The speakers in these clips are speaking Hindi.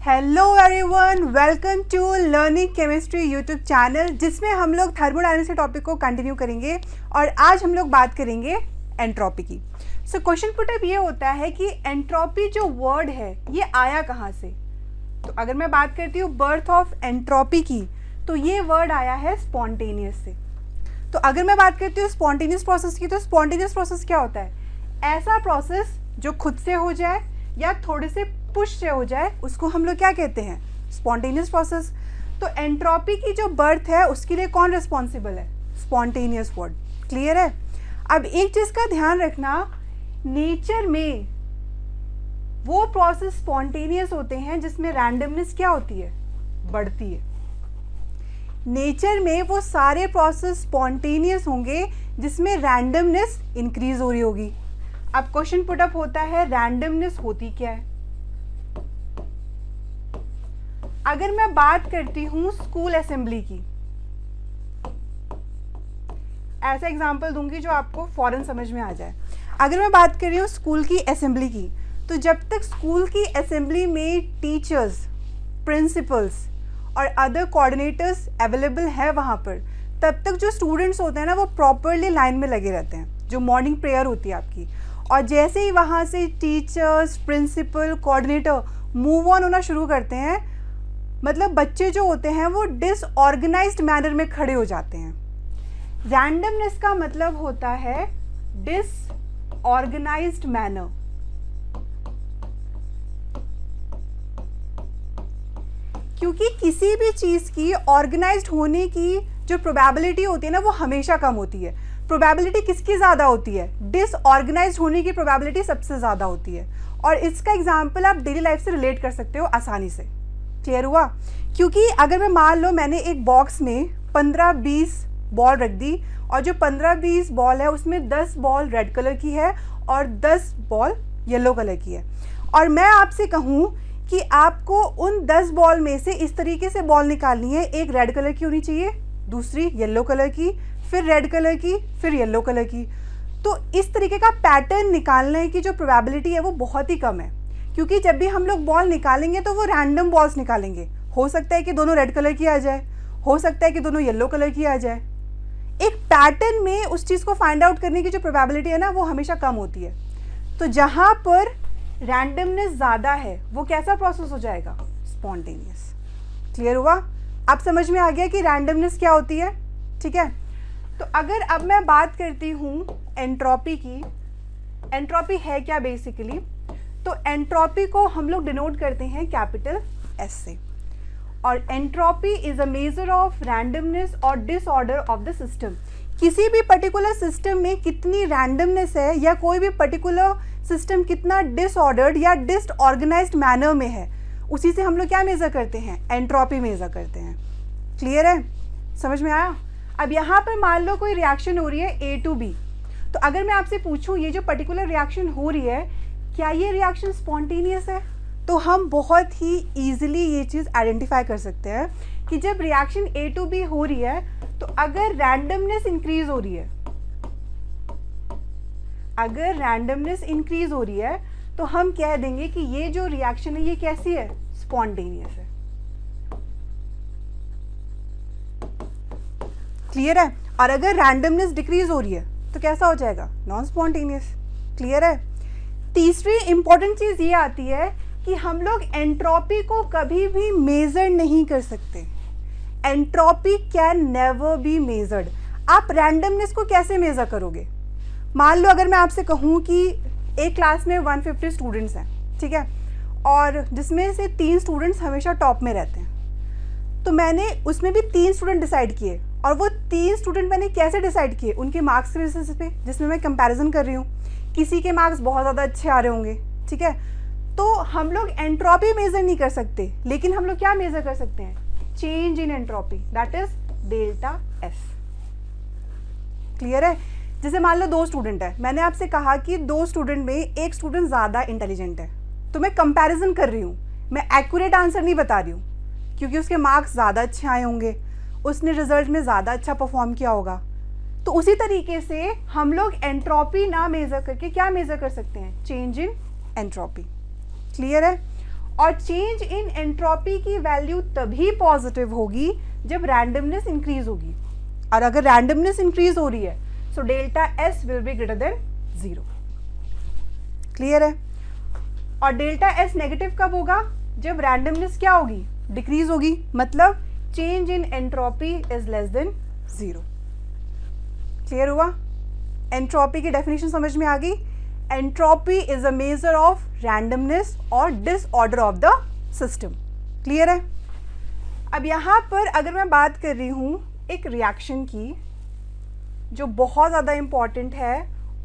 Hello everyone, welcome to learning chemistry YouTube channel, जिसमें हम लोग थर्मोडायनेमिक्स के टॉपिक को कंटिन्यू करेंगे और आज हम लोग बात करेंगे एंट्रोपी की। सो क्वेश्चन पुटअप ये होता है कि एंट्रोपी जो वर्ड है ये आया कहाँ से। तो अगर मैं बात करती हूँ बर्थ ऑफ एंट्रोपी की, तो ये वर्ड आया है स्पॉन्टेनियस से। तो अगर मैं बात करती हूँ स्पॉन्टेनियस प्रोसेस की, तो स्पॉन्टेनियस प्रोसेस क्या होता है? ऐसा प्रोसेस जो खुद से हो जाए या थोड़े से पुश से हो जाए, उसको हम लोग क्या कहते हैं? Spontaneous process. तो एंट्रोपी की जो बर्थ है उसके लिए कौन रिस्पॉन्सिबल है? Spontaneous word. क्लियर है? अब एक चीज़ का ध्यान रखना, नेचर में वो प्रोसेस स्पॉन्टेनियस होते हैं जिसमें रैंडमनेस क्या होती है? बढ़ती है। नेचर में वो सारे प्रोसेस स्पॉन्टेनियस होंगे जिसमें रैंडमनेस इंक्रीज हो रही होगी। अब क्वेश्चन पुटअप होता है, रैंडमनेस होती क्या है? अगर मैं बात करती हूं स्कूल असेंबली की, ऐसा एग्जांपल दूंगी जो आपको फौरन समझ में आ जाए। अगर मैं बात कर रही हूँ स्कूल की असेंबली की, तो जब तक स्कूल की असेंबली में टीचर्स, प्रिंसिपल्स और अदर कोऑर्डिनेटर्स अवेलेबल है वहाँ पर, तब तक जो स्टूडेंट्स होते हैं ना, वो प्रॉपरली लाइन में लगे रहते हैं, जो मॉर्निंग प्रेयर होती है आपकी। और जैसे ही वहाँ से teachers, principal, coordinator move on होना शुरू करते हैं, मतलब बच्चे जो होते हैं वो डिसऑर्गेनाइज्ड मैनर में खड़े हो जाते हैं। रैंडमनेस का मतलब होता है डिसऑर्गेनाइज्ड मैनर। क्योंकि किसी भी चीज़ की ऑर्गेनाइज्ड होने की जो प्रोबेबिलिटी होती है ना, वो हमेशा कम होती है। प्रोबेबिलिटी किसकी ज़्यादा होती है? डिसऑर्गेनाइज्ड होने की प्रोबेबिलिटी सबसे ज़्यादा होती है। और इसका एग्जाम्पल आप डेली लाइफ से रिलेट कर सकते हो आसानी से। क्लियर हुआ? क्योंकि अगर मैं मान लो मैंने एक बॉक्स में 15-20 बॉल रख दी, और जो 15-20 बॉल है उसमें 10 बॉल रेड कलर की है और 10 बॉल येलो कलर की है, और मैं आपसे कहूँ कि आपको उन 10 बॉल में से इस तरीके से बॉल निकालनी है, एक रेड कलर की होनी चाहिए, दूसरी येलो कलर की, फिर रेड कलर की, फिर येलो कलर की। तो इस तरीके का पैटर्न निकालने की जो प्रोबेबिलिटी है वो बहुत ही कम है। क्योंकि जब भी हम लोग बॉल निकालेंगे तो वो रैंडम बॉल्स निकालेंगे। हो सकता है कि दोनों रेड कलर की आ जाए, हो सकता है कि दोनों येलो कलर की आ जाए। एक पैटर्न में उस चीज़ को फाइंड आउट करने की जो प्रोबेबिलिटी है ना, वो हमेशा कम होती है। तो जहाँ पर रैंडमनेस ज़्यादा है वो कैसा प्रोसेस हो जाएगा? स्पॉन्टेनियस। क्लियर हुआ? आप समझ में आ गया कि रैंडमनेस क्या होती है? ठीक है। तो अगर अब मैं बात करती हूँ एंट्रोपी की, एंट्रोपी है क्या बेसिकली? तो एंट्रोपी को हम लोग डिनोट करते हैं कैपिटल एस से, और entropy is a measure of randomness और डिसऑर्डर ऑफ द सिस्टम। किसी भी पर्टिकुलर सिस्टम में कितनी रैंडमनेस है या कोई भी पर्टिकुलर सिस्टम कितना डिसऑर्डर्ड या डिसऑर्गेनाइज्ड मैनर में है, उसी से हम लोग क्या मेज़र करते हैं? एंट्रोपी मेज़र करते हैं। क्लियर है? समझ में आया? अब यहाँ पर मान लो कोई रिएक्शन हो रही है A to B, तो अगर मैं आपसे पूछूँ ये जो पर्टिकुलर रिएक्शन हो रही है, क्या ये रिएक्शन स्पॉन्टेनियस है? तो हम बहुत ही ईजिली ये चीज़ आइडेंटिफाई कर सकते हैं कि जब रिएक्शन A to B हो रही है, तो अगर रैंडमनेस इंक्रीज हो रही है, अगर रैंडमनेस इंक्रीज हो रही है, तो हम कह देंगे कि ये जो रिएक्शन है ये कैसी है? स्पॉन्टेनियस है। क्लियर है? और अगर रैंडमनेस डिक्रीज हो रही है तो कैसा हो जाएगा? Non spontaneous. क्लियर है? तीसरी इंपॉर्टेंट चीज़ ये आती है कि हम लोग एंट्रोपी को कभी भी मेजर नहीं कर सकते। Entropy can never be measured. आप रैंडमनेस को कैसे मेजर करोगे? मान लो अगर मैं आपसे कहूँ कि एक क्लास में 150 स्टूडेंट्स हैं, ठीक है, और जिसमें से 3 स्टूडेंट्स हमेशा टॉप में रहते हैं, तो मैंने उसमें भी 3 स्टूडेंट डिसाइड किए, और वो 3 स्टूडेंट मैंने कैसे डिसाइड किए? उनके मार्क्स के बेसिस पे, जिसमें मैं कंपैरिजन कर रही हूँ। किसी के मार्क्स बहुत ज़्यादा अच्छे आ रहे होंगे, ठीक है, तो हम लोग एंट्रोपी मेज़र नहीं कर सकते, लेकिन हम लोग क्या मेज़र कर सकते हैं? Change in entropy, that is delta S. Clear है? जैसे मान लो 2 स्टूडेंट है, मैंने आपसे कहा कि 2 स्टूडेंट में एक स्टूडेंट ज़्यादा इंटेलिजेंट है, तो मैं कंपैरिजन कर रही हूँ, मैं एक्यूरेट आंसर नहीं बता रही हूँ, क्योंकि उसके मार्क्स ज़्यादा अच्छे आए होंगे, उसने रिजल्ट में ज़्यादा अच्छा परफॉर्म किया होगा। तो उसी तरीके से हम लोग एंट्रोपी ना मेज़र करके क्या मेज़र कर सकते हैं? Change in entropy. क्लियर है? और चेंज इन एंट्रोपी की वैल्यू तभी पॉजिटिव होगी जब रैंडमनेस इंक्रीज होगी, और अगर रैंडमनेस इंक्रीज हो रही है सो delta S will be greater than 0। Clear है? और डेल्टा एस नेगेटिव कब होगा? जब रैंडमनेस क्या होगी? डिक्रीज होगी, मतलब change in entropy is less than 0। Clear हुआ? एंट्रोपी की डेफिनेशन समझ में आ गई? Entropy is a measure of randomness और disorder of the system. Clear है? अब यहाँ पर अगर मैं बात कर रही हूँ एक रिएक्शन की जो बहुत ज़्यादा इम्पॉर्टेंट है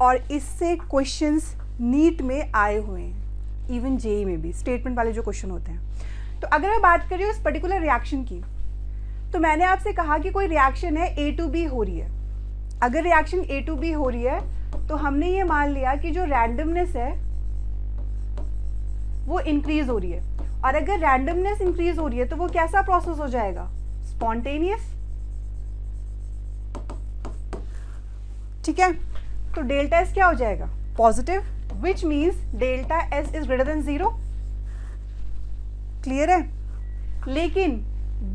और इससे क्वेश्चंस नीट में आए हुए हैं, इवन जेई में भी स्टेटमेंट वाले जो क्वेश्चन होते हैं। तो अगर मैं बात कर रही हूँ इस पर्टिकुलर रिएक्शन की, तो मैंने आपसे कहा कि कोई रिएक्शन है A to B हो रही है। अगर रिएक्शन A to B हो रही है तो हमने ये मान लिया कि जो रैंडमनेस है वो इंक्रीज हो रही है, और अगर रैंडमनेस इंक्रीज हो रही है तो वो कैसा प्रोसेस हो जाएगा? स्पॉन्टेनियस। ठीक है, तो डेल्टा एस क्या हो जाएगा? Positive, which means delta S is greater than 0। Clear है? लेकिन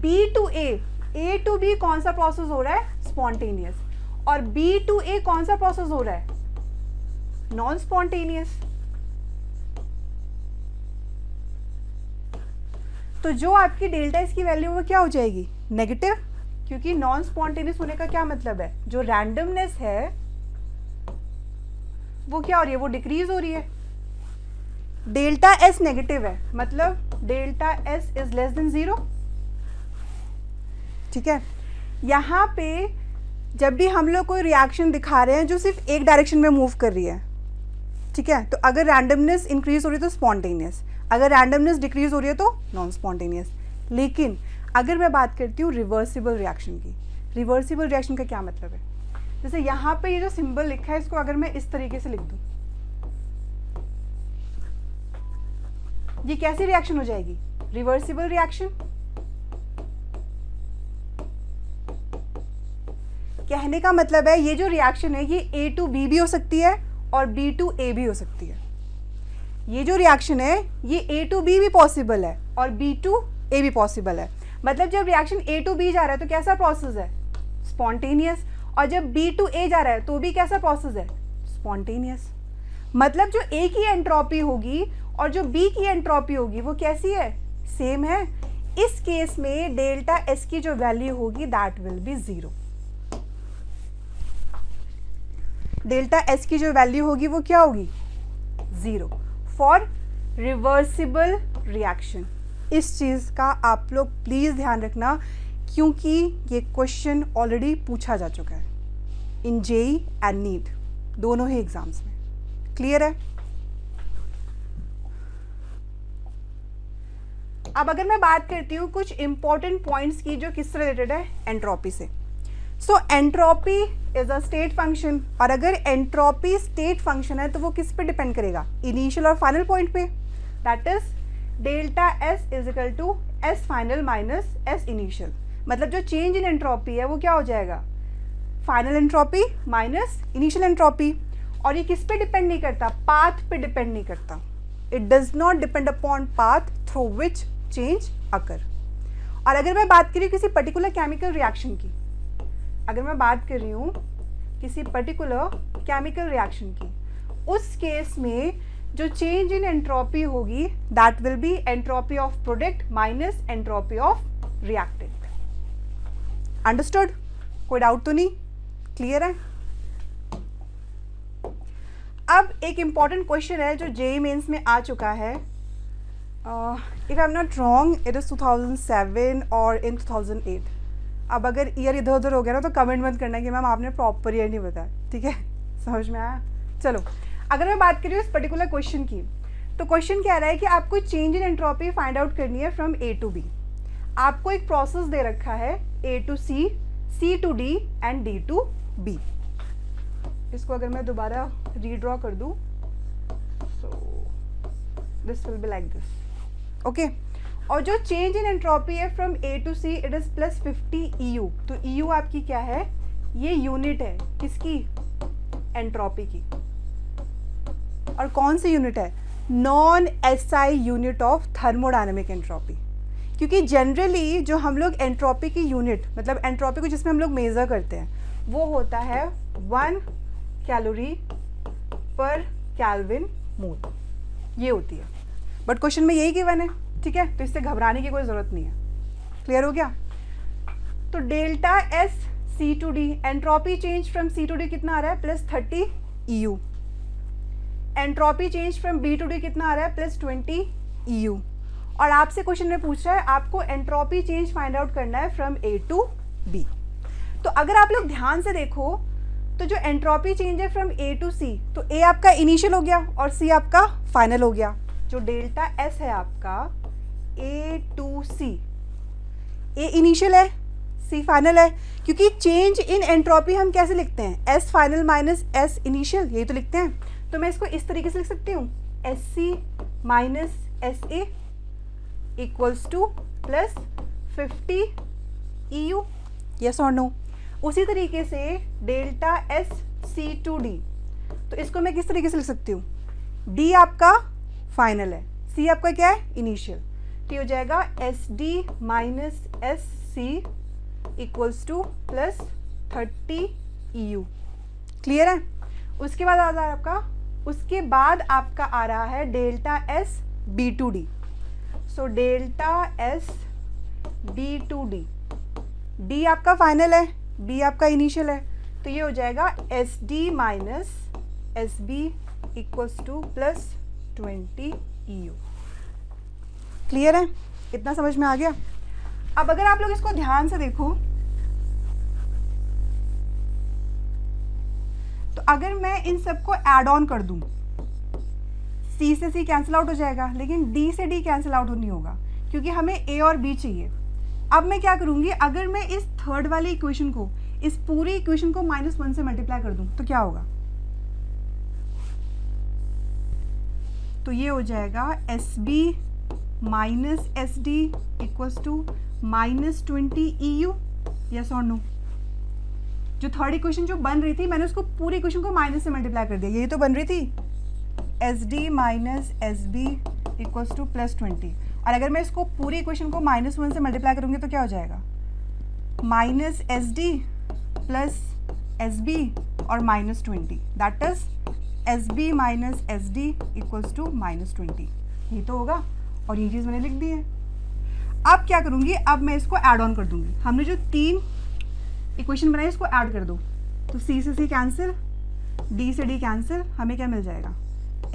B to A to B कौन सा प्रोसेस हो रहा है? स्पॉन्टेनियस। और B to A कौन सा प्रोसेस हो रहा है? Non spontaneous. तो जो आपकी डेल्टा एस की वैल्यू वो क्या हो जाएगी? नेगेटिव, क्योंकि नॉन स्पॉन्टेनियस होने का क्या मतलब है? जो रैंडमनेस है वो क्या हो रही है? वो डिक्रीज हो रही है। डेल्टा एस नेगेटिव है, मतलब delta S is less than 0। ठीक है, यहाँ पे जब भी हम लोग कोई रिएक्शन दिखा रहे हैं जो सिर्फ एक डायरेक्शन में मूव कर रही है, ठीक है, तो अगर रैंडमनेस इंक्रीज हो रही है तो स्पॉन्टेनियस, अगर रैंडमनेस डिक्रीज हो रही है तो नॉन स्पॉन्टेनियस। लेकिन अगर मैं बात करती हूँ रिवर्सिबल रिएक्शन की, रिवर्सिबल रिएक्शन का क्या मतलब है? जैसे यहाँ पे ये जो सिंबल लिखा है इसको अगर मैं इस तरीके से लिख दूँ, ये कैसी रिएक्शन हो जाएगी? Reversible reaction. कहने का मतलब है ये जो रिएक्शन है ये A to B भी हो सकती है और B to A भी हो सकती है। ये जो रिएक्शन है ये A to B भी पॉसिबल है और B to A भी पॉसिबल है। मतलब जब रिएक्शन A to B जा रहा है तो कैसा प्रोसेस है? स्पॉन्टेनियस। और जब B to A जा रहा है तो भी कैसा प्रोसेस है? स्पॉन्टेनियस। मतलब जो A की एंट्रोपी होगी और जो B की एंट्रोपी होगी वो कैसी है? सेम है। इस केस में डेल्टा S की जो वैल्यू होगी that will be 0। Delta S की जो वैल्यू होगी वो क्या होगी? 0 फॉर रिवर्सिबल रिएक्शन। इस चीज़ का आप लोग प्लीज़ ध्यान रखना, क्योंकि ये क्वेश्चन ऑलरेडी पूछा जा चुका है इन जेई एंड नीट, दोनों ही एग्जाम्स में। क्लियर है? अब अगर मैं बात करती हूँ कुछ इंपॉर्टेंट पॉइंट्स की जो किससे रिलेटेड है? एंट्रोपी से। So entropy is a state function, और अगर एंट्रोपी स्टेट फंक्शन है तो वो किस पे डिपेंड करेगा? इनिशियल और फाइनल पॉइंट पे। That is delta S is equal to S final minus S initial. मतलब जो चेंज इन एंट्रोपी है वो क्या हो जाएगा? Final entropy minus initial entropy. और ये किस पे डिपेंड नहीं करता? पाथ पे डिपेंड नहीं करता। It does not depend upon path through which change occur. और अगर मैं बात करी किसी पर्टिकुलर केमिकल रिएक्शन की, अगर मैं बात कर रही हूँ किसी पर्टिकुलर केमिकल रिएक्शन की, उस केस में जो चेंज इन एंट्रोपी होगी that will be entropy of product minus entropy of reactant. Understood? कोई डाउट तो नहीं? क्लियर है? अब एक इंपॉर्टेंट क्वेश्चन है जो जेईई मेंस में आ चुका है। If I am not wrong it is 2007 और इन 2008। अब अगर ईयर इधर उधर हो गया ना तो कमेंट मत करना कि मैम आपने प्रॉपर ईयर नहीं बताया। ठीक है, समझ में आया? चलो, अगर मैं बात करी इस पर्टिकुलर क्वेश्चन की, तो क्वेश्चन कह रहा है कि आपको change in entropy find out करनी है फ्रॉम A to B। आपको एक प्रोसेस दे रखा है A to C, C to D and D to B। इसको अगर मैं दोबारा रीड्रॉ कर दूं, so this will be like this. Okay, और जो चेंज इन एंट्रोपी है from A to C it is plus 50 EU। तो EU आपकी क्या है? ये यूनिट है किसकी? एंट्रोपी की। और कौन सी यूनिट है? Non SI unit of thermodynamic entropy, क्योंकि जनरली जो हम लोग एंट्रोपी की यूनिट, मतलब एंट्रोपी को जिसमें हम लोग मेज़र करते हैं, वो होता है 1 कैलोरी पर केल्विन मोल, ये होती है। बट क्वेश्चन में यही गिवन है, ठीक है, तो इससे घबराने की कोई ज़रूरत नहीं है। क्लियर हो गया? तो delta S C to D, entropy change from C to D कितना आ रहा है? +30 EU। Entropy change from B to D कितना आ रहा है? +20 EU। और आपसे क्वेश्चन में पूछ रहा है आपको एंट्रोपी चेंज फाइंड आउट करना है फ्रॉम ए टू बी। तो अगर आप लोग ध्यान से देखो तो जो एंट्रोपी चेंज है फ्रॉम ए टू सी, तो ए आपका इनिशियल हो गया और सी आपका फाइनल हो गया। जो डेल्टा एस है आपका ए टू सी, ए इनिशियल है, सी फाइनल है, क्योंकि चेंज इन एंट्रोपी हम कैसे लिखते हैं? S final minus S initial, यही तो लिखते हैं। तो मैं इसको इस तरीके से लिख सकती हूँ, S C minus S A equals to +50 EU। Yes और नो? उसी तरीके से delta S C to D, तो इसको मैं किस तरीके से लिख सकती हूँ? डी आपका फाइनल है, सी आपका क्या है? इनिशियल। तो ये हो जाएगा S D minus S C equals to +30 EU। Clear है? उसके बाद आ रहा है आपका, उसके बाद आपका आ रहा है delta S B to D. So delta S D to D, D आपका फाइनल है, बी आपका इनिशियल है, तो ये हो जाएगा S D minus S B equals to +20 EU। Clear है? इतना समझ में आ गया? अब अगर आप लोग इसको ध्यान से देखो तो अगर मैं इन सबको ऐड ऑन कर दूं, सी से सी कैंसिल आउट हो जाएगा, लेकिन डी से डी कैंसिल आउट नहीं होगा, क्योंकि हमें ए और बी चाहिए। अब मैं क्या करूंगी, अगर मैं इस थर्ड वाली इक्वेशन को, इस पूरी इक्वेशन को -1 से मल्टीप्लाई कर दूं तो क्या होगा? तो ये हो जाएगा S B minus S D equals to -20 EU। Yes और नो? जो थर्ड इक्वेशन जो बन रही थी, मैंने उसको पूरी इक्वेशन को माइनस से मल्टीप्लाई कर दिया, यही तो बन रही थी, S D minus S B equals to +20। और अगर मैं इसको पूरी इक्वेशन को -1 से मल्टीप्लाई करूंगी तो क्या हो जाएगा? Minus S D plus S B और -20, that is S B minus S D equals to -20। ये तो होगा, और ये चीज़ मैंने लिख दी है। अब क्या करूंगी, अब मैं इसको ऐड ऑन कर दूंगी। हमने जो 3 इक्वेशन बनाई इसको ऐड कर दो, तो सी से सी कैंसिल, डी से डी कैंसिल, हमें क्या मिल जाएगा?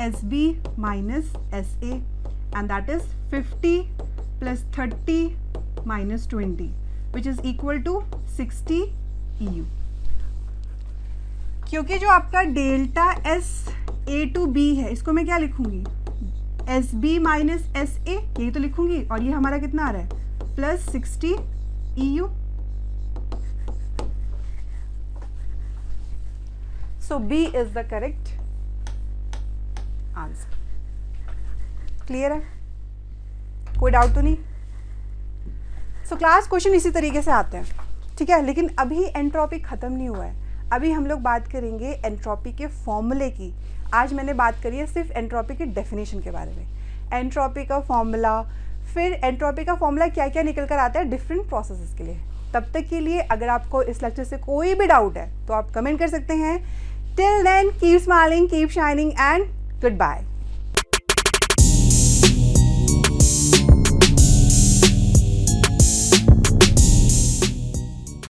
S B minus S A, and that is 50 + 30 - 20 which is equal to 60 EU। क्योंकि जो आपका delta S A to B है, इसको मैं क्या लिखूंगी? S B minus S A, यही तो लिखूंगी, और ये हमारा कितना आ रहा है? +60 EU। So B is the correct answer। Clear है? कोई डाउट तो नहीं? सो क्लास क्वेश्चन इसी तरीके से आते हैं, ठीक है, लेकिन अभी एंट्रोपी ख़त्म नहीं हुआ है। अभी हम लोग बात करेंगे एंट्रोपी के फॉर्मूले की। आज मैंने बात करी है सिर्फ एंट्रोपी की डेफिनेशन के बारे में, एंट्रोपी का फॉर्मूला, फिर एंट्रोपी का फॉर्मूला क्या क्या निकल कर आता है डिफरेंट प्रोसेसेस के लिए। तब तक के लिए अगर आपको इस लेक्चर से कोई भी डाउट है तो आप कमेंट कर सकते हैं। Till then keep smiling, keep shining and good bye.